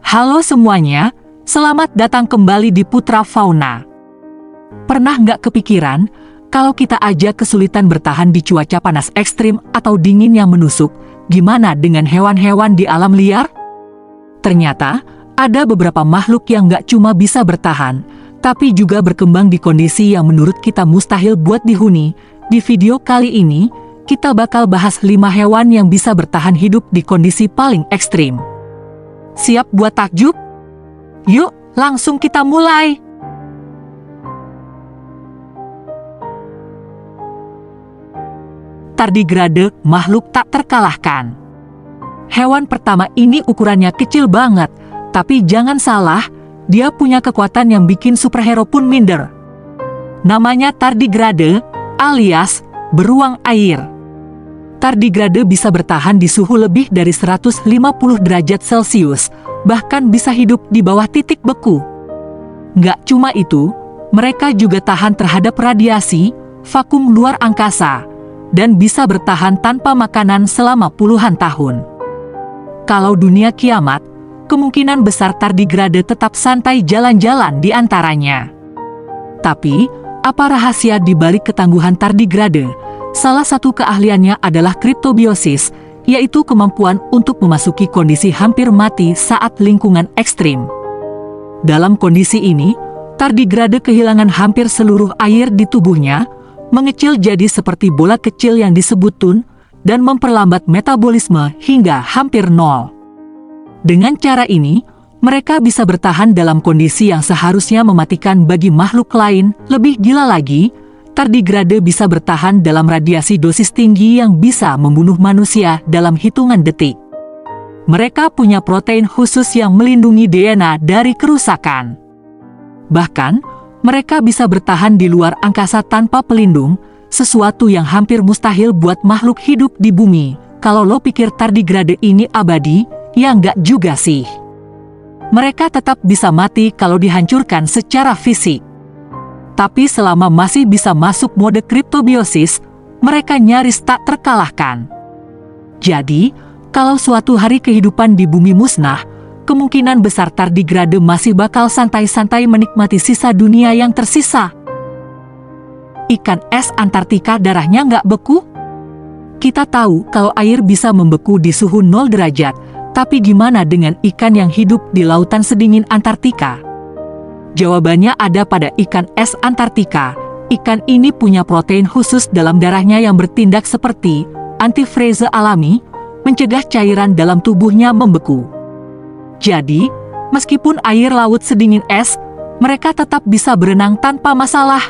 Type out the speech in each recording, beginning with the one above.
Halo semuanya, selamat datang kembali di Putra Fauna. Pernah nggak kepikiran, kalau kita aja kesulitan bertahan di cuaca panas ekstrim atau dingin yang menusuk, gimana dengan hewan-hewan di alam liar? Ternyata, ada beberapa makhluk yang nggak cuma bisa bertahan, tapi juga berkembang di kondisi yang menurut kita mustahil buat dihuni. Di video kali ini, kita bakal bahas 5 hewan yang bisa bertahan hidup di kondisi paling ekstrim. Siap buat takjub? Yuk, langsung kita mulai! Tardigrade, makhluk tak terkalahkan. Hewan pertama ini ukurannya kecil banget, tapi jangan salah, dia punya kekuatan yang bikin superhero pun minder. Namanya tardigrade, alias beruang air. Tardigrade bisa bertahan di suhu lebih dari 150 derajat Celcius, bahkan bisa hidup di bawah titik beku. Nggak cuma itu, mereka juga tahan terhadap radiasi, vakum luar angkasa, dan bisa bertahan tanpa makanan selama puluhan tahun. Kalau dunia kiamat, kemungkinan besar tardigrade tetap santai jalan-jalan di antaranya. Tapi, apa rahasia di balik ketangguhan tardigrade? Salah satu keahliannya adalah kriptobiosis, yaitu kemampuan untuk memasuki kondisi hampir mati saat lingkungan ekstrim. Dalam kondisi ini, tardigrade kehilangan hampir seluruh air di tubuhnya, mengecil jadi seperti bola kecil yang disebut tun, dan memperlambat metabolisme hingga hampir nol. Dengan cara ini, mereka bisa bertahan dalam kondisi yang seharusnya mematikan bagi makhluk lain. Lebih gila lagi, tardigrade bisa bertahan dalam radiasi dosis tinggi yang bisa membunuh manusia dalam hitungan detik. Mereka punya protein khusus yang melindungi DNA dari kerusakan. Bahkan, mereka bisa bertahan di luar angkasa tanpa pelindung, sesuatu yang hampir mustahil buat makhluk hidup di bumi. Kalau lo pikir tardigrade ini abadi, ya nggak juga sih. Mereka tetap bisa mati kalau dihancurkan secara fisik. Tapi selama masih bisa masuk mode kriptobiosis, mereka nyaris tak terkalahkan. Jadi, kalau suatu hari kehidupan di bumi musnah, kemungkinan besar tardigrade masih bakal santai-santai menikmati sisa dunia yang tersisa. Ikan es Antartika darahnya nggak beku? Kita tahu kalau air bisa membeku di suhu 0 derajat, tapi gimana dengan ikan yang hidup di lautan sedingin Antartika? Jawabannya ada pada ikan es Antartika. Ikan ini punya protein khusus dalam darahnya yang bertindak seperti antifreeze alami, mencegah cairan dalam tubuhnya membeku. Jadi, meskipun air laut sedingin es, mereka tetap bisa berenang tanpa masalah.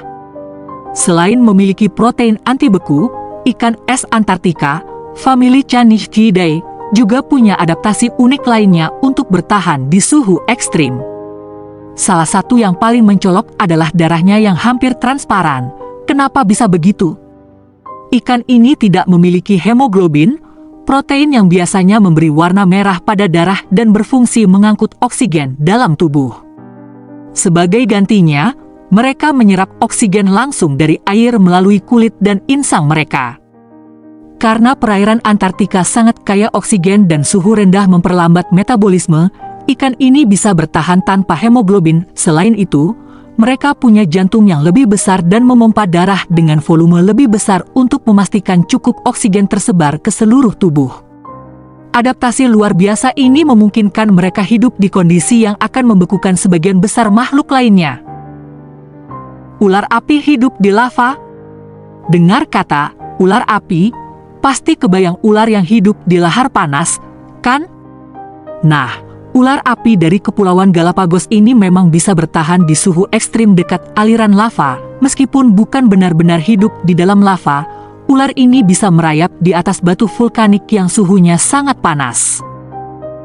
Selain memiliki protein anti beku, ikan es Antartika, famili Channichidae, juga punya adaptasi unik lainnya untuk bertahan di suhu ekstrim. Salah satu yang paling mencolok adalah darahnya yang hampir transparan. Kenapa bisa begitu? Ikan ini tidak memiliki hemoglobin, protein yang biasanya memberi warna merah pada darah dan berfungsi mengangkut oksigen dalam tubuh. Sebagai gantinya, mereka menyerap oksigen langsung dari air melalui kulit dan insang mereka. Karena perairan Antartika sangat kaya oksigen dan suhu rendah memperlambat metabolisme, ikan ini bisa bertahan tanpa hemoglobin. Selain itu, mereka punya jantung yang lebih besar dan memompa darah dengan volume lebih besar untuk memastikan cukup oksigen tersebar ke seluruh tubuh. Adaptasi luar biasa ini memungkinkan mereka hidup di kondisi yang akan membekukan sebagian besar makhluk lainnya. Ular api hidup di lava? Dengar kata ular api, pasti kebayang ular yang hidup di lahar panas, kan? Nah, ular api dari Kepulauan Galapagos ini memang bisa bertahan di suhu ekstrim dekat aliran lava. Meskipun bukan benar-benar hidup di dalam lava, ular ini bisa merayap di atas batu vulkanik yang suhunya sangat panas.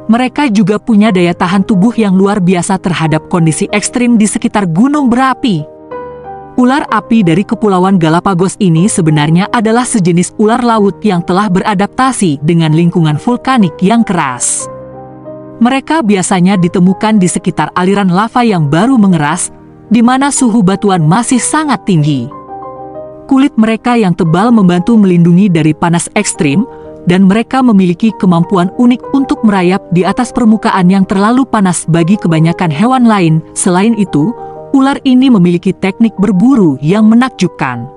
Mereka juga punya daya tahan tubuh yang luar biasa terhadap kondisi ekstrim di sekitar gunung berapi. Ular api dari Kepulauan Galapagos ini sebenarnya adalah sejenis ular laut yang telah beradaptasi dengan lingkungan vulkanik yang keras. Mereka biasanya ditemukan di sekitar aliran lava yang baru mengeras, di mana suhu batuan masih sangat tinggi. Kulit mereka yang tebal membantu melindungi dari panas ekstrim, dan mereka memiliki kemampuan unik untuk merayap di atas permukaan yang terlalu panas bagi kebanyakan hewan lain. Selain itu, ular ini memiliki teknik berburu yang menakjubkan.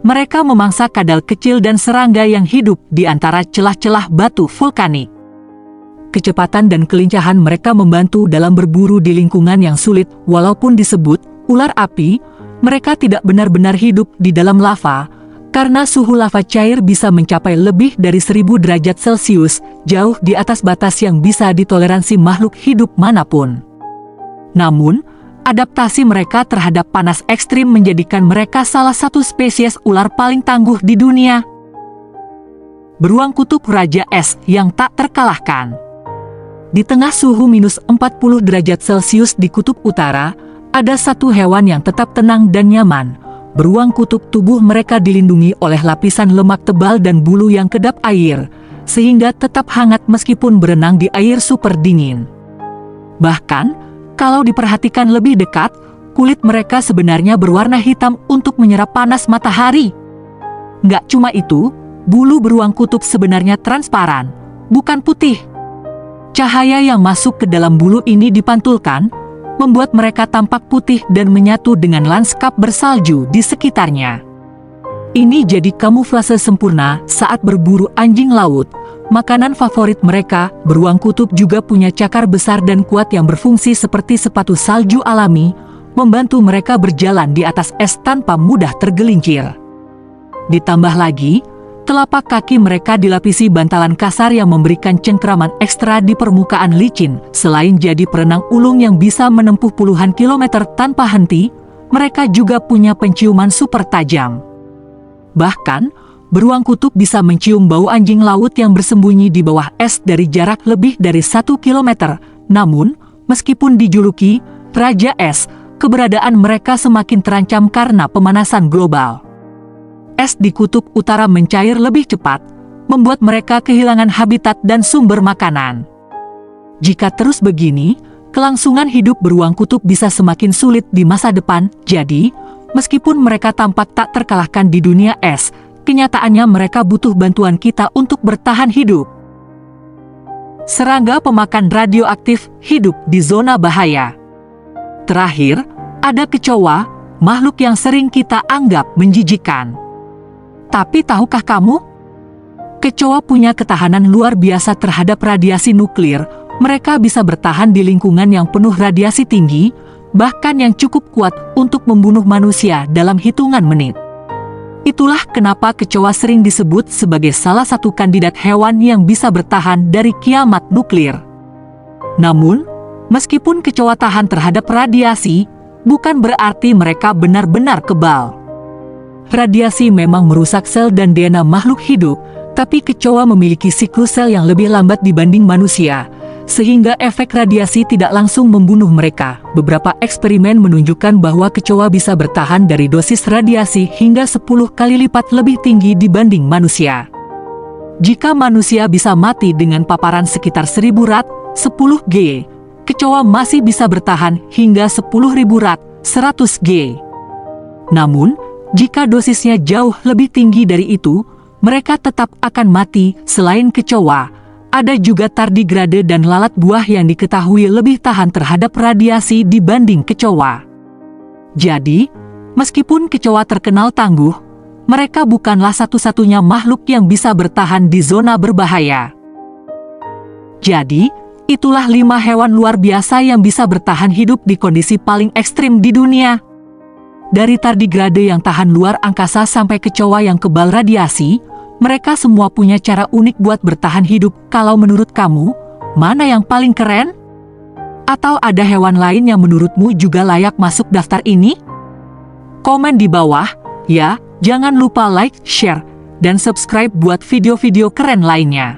Mereka memangsa kadal kecil dan serangga yang hidup di antara celah-celah batu vulkanik. Kecepatan dan kelincahan mereka membantu dalam berburu di lingkungan yang sulit. Walaupun disebut ular api, mereka tidak benar-benar hidup di dalam lava, karena suhu lava cair bisa mencapai lebih dari 1000 derajat Celcius, jauh di atas batas yang bisa ditoleransi makhluk hidup manapun. Namun, adaptasi mereka terhadap panas ekstrim menjadikan mereka salah satu spesies ular paling tangguh di dunia. Beruang kutub Raja Es yang tak terkalahkan. Di tengah suhu minus 40 derajat Celcius di kutub utara, ada satu hewan yang tetap tenang dan nyaman. Beruang kutub, tubuh mereka dilindungi oleh lapisan lemak tebal dan bulu yang kedap air, sehingga tetap hangat meskipun berenang di air super dingin. Bahkan, kalau diperhatikan lebih dekat, kulit mereka sebenarnya berwarna hitam untuk menyerap panas matahari. Nggak cuma itu, bulu beruang kutub sebenarnya transparan, bukan putih. Cahaya yang masuk ke dalam bulu ini dipantulkan, membuat mereka tampak putih dan menyatu dengan lanskap bersalju di sekitarnya. Ini jadi kamuflase sempurna saat berburu anjing laut. Makanan favorit mereka, beruang kutub juga punya cakar besar dan kuat yang berfungsi seperti sepatu salju alami, membantu mereka berjalan di atas es tanpa mudah tergelincir. Ditambah lagi, telapak kaki mereka dilapisi bantalan kasar yang memberikan cengkraman ekstra di permukaan licin. Selain jadi perenang ulung yang bisa menempuh puluhan kilometer tanpa henti, mereka juga punya penciuman super tajam. Bahkan, beruang kutub bisa mencium bau anjing laut yang bersembunyi di bawah es dari jarak lebih dari 1 kilometer. Namun, meskipun dijuluki Raja Es, keberadaan mereka semakin terancam karena pemanasan global. Es di kutub utara mencair lebih cepat, membuat mereka kehilangan habitat dan sumber makanan. Jika terus begini, kelangsungan hidup beruang kutub bisa semakin sulit di masa depan. Jadi, meskipun mereka tampak tak terkalahkan di dunia es, kenyataannya mereka butuh bantuan kita untuk bertahan hidup. Serangga pemakan radioaktif hidup di zona bahaya. Terakhir, ada kecoa, makhluk yang sering kita anggap menjijikkan. Tapi tahukah kamu? Kecoa punya ketahanan luar biasa terhadap radiasi nuklir. Mereka bisa bertahan di lingkungan yang penuh radiasi tinggi, bahkan yang cukup kuat untuk membunuh manusia dalam hitungan menit. Itulah kenapa kecoa sering disebut sebagai salah satu kandidat hewan yang bisa bertahan dari kiamat nuklir. Namun, meskipun kecoa tahan terhadap radiasi, bukan berarti mereka benar-benar kebal. Radiasi memang merusak sel dan DNA makhluk hidup, tapi kecoa memiliki siklus sel yang lebih lambat dibanding manusia, sehingga efek radiasi tidak langsung membunuh mereka. Beberapa eksperimen menunjukkan bahwa kecoa bisa bertahan dari dosis radiasi hingga 10 kali lipat lebih tinggi dibanding manusia. Jika manusia bisa mati dengan paparan sekitar 1000 Rad, 10 G, kecoa masih bisa bertahan hingga 10.000 Rad, 100 G. Namun, jika dosisnya jauh lebih tinggi dari itu, mereka tetap akan mati. Selain kecoa, ada juga tardigrade dan lalat buah yang diketahui lebih tahan terhadap radiasi dibanding kecoa. Jadi, meskipun kecoa terkenal tangguh, mereka bukanlah satu-satunya makhluk yang bisa bertahan di zona berbahaya. Jadi, itulah 5 hewan luar biasa yang bisa bertahan hidup di kondisi paling ekstrim di dunia. Dari tardigrade yang tahan luar angkasa sampai kecoa yang kebal radiasi, mereka semua punya cara unik buat bertahan hidup. Kalau menurut kamu, mana yang paling keren? Atau ada hewan lain yang menurutmu juga layak masuk daftar ini? Komen di bawah, ya. Jangan lupa like, share, dan subscribe buat video-video keren lainnya.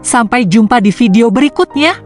Sampai jumpa di video berikutnya.